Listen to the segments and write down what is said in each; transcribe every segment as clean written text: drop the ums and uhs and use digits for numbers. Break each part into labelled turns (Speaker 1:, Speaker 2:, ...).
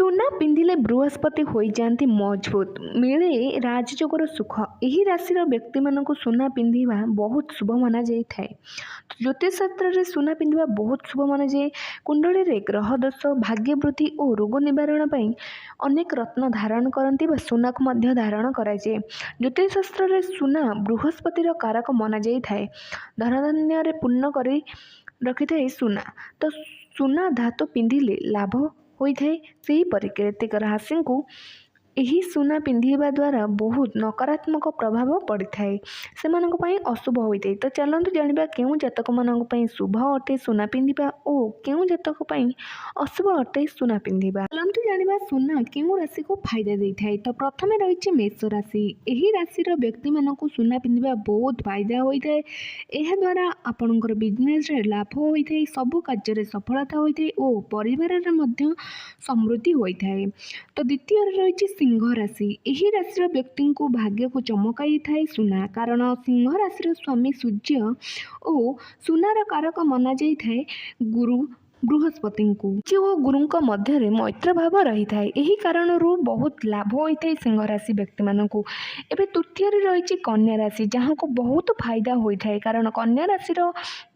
Speaker 1: ସୁନା ପିନ୍ଧିଲେ ବୃହସ୍ପତି ହୋଇଯାଆନ୍ତି ମଜବୁତ, ମିଳେ ରାଜଯୋଗର ସୁଖ। ଏହି ରାଶିର ବ୍ୟକ୍ତିମାନଙ୍କୁ ସୁନା ପିନ୍ଧିବା ବହୁତ ଶୁଭ ମନାଯାଇଥାଏ। ଜ୍ୟୋତିଷଶାସ୍ତ୍ରରେ ସୁନା ପିନ୍ଧିବା ବହୁତ ଶୁଭ ମନାଯାଏ। କୁଣ୍ଡଳୀରେ ଗ୍ରହ ଦୋଷ, ଭାଗ୍ୟ ବୃଦ୍ଧି ଓ ରୋଗ ନିବାରଣ ପାଇଁ ଅନେକ ରତ୍ନ ଧାରଣ କରନ୍ତି ବା ସୁନାକୁ ମଧ୍ୟ ଧାରଣ କରାଯାଏ। ଜ୍ୟୋତିଷଶାସ୍ତ୍ରରେ ସୁନା ବୃହସ୍ପତିର କାରକ ମନାଯାଇଥାଏ। ଧନଧାନ୍ୟରେ ପୂର୍ଣ୍ଣ କରି ରଖିଥାଏ ସୁନା। ତ ସୁନା ଧାତୁ ପିନ୍ଧିଲେ ଲାଭ ହୋଇଥାଏ। ସେହିପରି କେତେକ ରାଶିଙ୍କୁ ଏହି ସୁନା ପିନ୍ଧିବା ଦ୍ୱାରା ବହୁତ ନକାରାତ୍ମକ ପ୍ରଭାବ ପଡ଼ିଥାଏ, ସେମାନଙ୍କ ପାଇଁ ଅଶୁଭ ହୋଇଥାଏ। ତ ଚାଲନ୍ତୁ ଜାଣିବା କେଉଁ ଜାତକମାନଙ୍କ ପାଇଁ ଶୁଭ ଅଟେ ସୁନା ପିନ୍ଧିବା ଓ କେଉଁ ଜାତକ ପାଇଁ ଅଶୁଭ ଅଟେ ସୁନା ପିନ୍ଧିବା। ଚାଲନ୍ତୁ ଜାଣିବା ସୁନା କେଉଁ ରାଶିକୁ ଫାଇଦା ଦେଇଥାଏ। ତ ପ୍ରଥମେ ରହିଛି ମେଷ ରାଶି। ଏହି ରାଶିର ବ୍ୟକ୍ତିମାନଙ୍କୁ ସୁନା ପିନ୍ଧିବା ବହୁତ ଫାଇଦା ହୋଇଥାଏ। ଏହାଦ୍ୱାରା ଆପଣଙ୍କର ବିଜନେସରେ ଲାଭ ହୋଇଥାଏ, ସବୁ କାର୍ଯ୍ୟରେ ସଫଳତା ହୋଇଥାଏ ଓ ପରିବାରରେ ମଧ୍ୟ ସମୃଦ୍ଧି ହୋଇଥାଏ। ତ ଦ୍ୱିତୀୟରେ ରହିଛି ସିଂହ ରାଶି। ଏହି ରାଶିର ବ୍ୟକ୍ତିଙ୍କୁ ଭାଗ୍ୟକୁ ଚମକାଇଥାଏ ସୁନା, କାରଣ ସିଂହ ରାଶିର ସ୍ୱାମୀ ସୂର୍ଯ୍ୟ ଓ ସୁନାର କାରକ ମନାଯାଇଥାଏ ବୃହସ୍ପତିଙ୍କୁ। ସୂର୍ଯ୍ୟ ଓ ଗୁରୁଙ୍କ ମଧ୍ୟରେ ମୈତ୍ର ଭାବ ରହିଥାଏ। ଏହି କାରଣରୁ ବହୁତ ଲାଭ ହୋଇଥାଏ ସିଂହ ରାଶି ବ୍ୟକ୍ତିମାନଙ୍କୁ। ଏବେ ତୃତୀୟରେ ରହିଛି କନ୍ୟା ରାଶି, ଯାହାକୁ ବହୁତ ଫାଇଦା ହୋଇଥାଏ, କାରଣ କନ୍ୟା ରାଶିର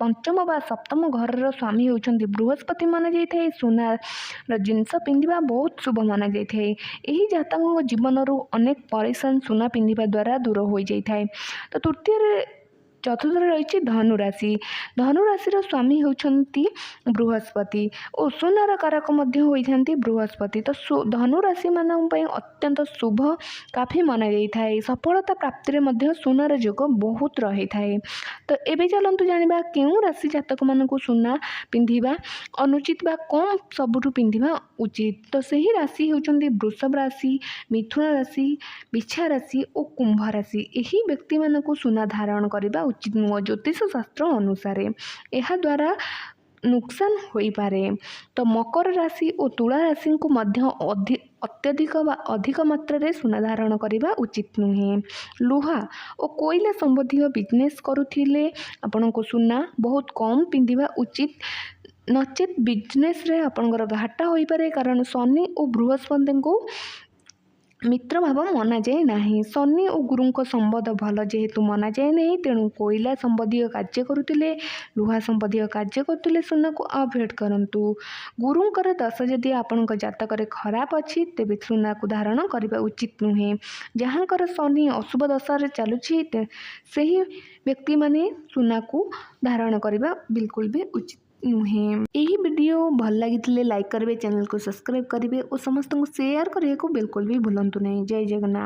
Speaker 1: ପଞ୍ଚମ ବା ସପ୍ତମ ଘରର ସ୍ୱାମୀ ହେଉଛନ୍ତି ବୃହସ୍ପତି ମନାଯାଇଥାଏ। ସୁନାର ଜିନିଷ ପିନ୍ଧିବା ବହୁତ ଶୁଭ ମନାଯାଇଥାଏ। ଏହି ଜାତକଙ୍କ ଜୀବନରୁ ଅନେକ ପରିଶାନ ସୁନା ପିନ୍ଧିବା ଦ୍ୱାରା ଦୂର ହୋଇଯାଇଥାଏ। ତ ଚତୁର୍ଥରେ ରହିଛି ଧନୁରାଶି। ଧନୁରାଶିର ସ୍ୱାମୀ ହେଉଛନ୍ତି ବୃହସ୍ପତି ଓ ସୁନାର କାରକ ମଧ୍ୟ ହୋଇଥାନ୍ତି ବୃହସ୍ପତି। ତ ଧନୁରାଶିମାନଙ୍କ ପାଇଁ ଅତ୍ୟନ୍ତ ଶୁଭ କାଫି ମନାଯାଇଥାଏ। ସଫଳତା ପ୍ରାପ୍ତିରେ ମଧ୍ୟ ସୁନାର ଯୋଗ ବହୁତ ରହିଥାଏ। ତ ଏବେ ଚାଲନ୍ତୁ ଜାଣିବା କେଉଁ ରାଶି ଜାତକମାନଙ୍କୁ ସୁନା ପିନ୍ଧିବା ଅନୁଚିତ ବା କମ୍ ସବୁଠୁ ପିନ୍ଧିବା ଉଚିତ। ତ ସେହି ରାଶି ହେଉଛନ୍ତି ବୃଷଭ ରାଶି, ମିଥୁନ ରାଶି, ବିଛା ରାଶି ଓ କୁମ୍ଭ ରାଶି। ଏହି ବ୍ୟକ୍ତିମାନଙ୍କୁ ସୁନା ଧାରଣ କରିବା ଉଚିତ ନୁହେଁ ଜ୍ୟୋତିଷ ଶାସ୍ତ୍ର ଅନୁସାରେ, ଏହାଦ୍ୱାରା ନୁକସାନ ହୋଇପାରେ। ତ ମକର ରାଶି ଓ ତୁଳା ରାଶିଙ୍କୁ ମଧ୍ୟ ଅତ୍ୟଧିକ ବା ଅଧିକ ମାତ୍ରାରେ ସୁନା ଧାରଣ କରିବା ଉଚିତ ନୁହେଁ। ଲୁହା ଓ କୋଇଲା ସମ୍ବନ୍ଧୀୟ ବିଜନେସ୍ କରୁଥିଲେ ଆପଣଙ୍କୁ ସୁନା ବହୁତ କମ୍ ପିନ୍ଧିବା ଉଚିତ, ନଚେତ୍ ବିଜନେସ୍ରେ ଆପଣଙ୍କର ଘାଟା ହୋଇପାରେ, କାରଣ ଶନି ଓ ବୃହସ୍ପତିଙ୍କୁ ମିତ୍ର ଭାବ ମନାଯାଏ ନାହିଁ। ଶନି ଓ ଗୁରୁଙ୍କ ସମ୍ବନ୍ଧ ଭଲ ଯେହେତୁ ମନାଯାଏ ନାହିଁ, ତେଣୁ କୋଇଲା ସମ୍ବନ୍ଧୀୟ କାର୍ଯ୍ୟ କରୁଥିଲେ, ଲୁହା ସମ୍ବନ୍ଧୀୟ କାର୍ଯ୍ୟ କରୁଥିଲେ ସୁନାକୁ ଆଭଏଡ଼ କରନ୍ତୁ। ଗୁରୁଙ୍କର ଦଶ ଯଦି ଆପଣଙ୍କ ଜାତକରେ ଖରାପ ଅଛି, ତେବେ ସୁନାକୁ ଧାରଣ କରିବା ଉଚିତ ନୁହେଁ। ଯାହାଙ୍କର ଶନି ଅଶୁଭ ଦଶାରେ ଚାଲୁଛି, ସେହି ବ୍ୟକ୍ତିମାନେ ସୁନାକୁ ଧାରଣ କରିବା ବିଲକୁଲ ବି ଉଚିତ ନୁହେଁ। ଏହି ଭିଡ଼ିଓ ଭଲ ଲାଗିଥିଲେ ଲାଇକ୍ କରିବେ, ଚ୍ୟାନେଲକୁ ସବସ୍କ୍ରାଇବ୍ କରିବେ ଓ ସମସ୍ତଙ୍କୁ ସେୟାର କରିବାକୁ ବିଲକୁଲ ବି ଭୁଲନ୍ତୁ ନାହିଁ। ଜୟ ଜଗନ୍ନାଥ।